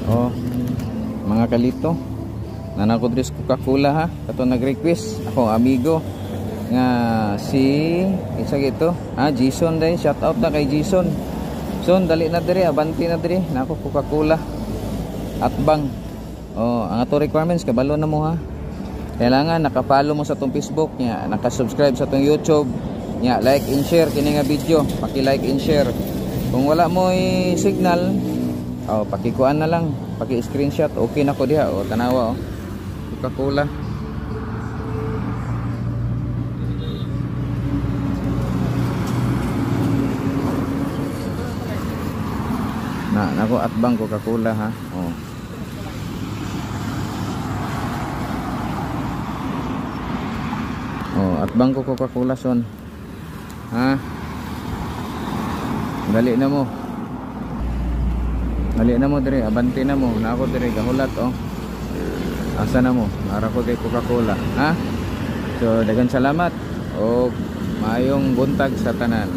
Oh, mga kalito, nanako dres Coca-Cola ha. Kato nag-request ako amigo nga si isa gito. Jason day, shout out na kay Jason. Son, dali na dire, abanti na dire. Nako Coca-Cola at bang. Oh, ang ato requirements kabalo na mo ha. Kailangan naka-follow mo sa tong Facebook nya, naka-subscribe sa tong YouTube nya, like and share kini nga video, paki-like and share. Kung wala mo signal, pakikuan na lang, paki-screenshot, okay na ko diha. Tanawa Coca-Cola. Nako atbang Coca-Cola ha. Atbang ko Coca-Cola son. Dali na mo. Dali na mo dire, abanti na mo. Na ako dire gahulat Asa na mo? Ara ko kay Coca-Cola, So dagan salamat o maayong buntag sa tanan.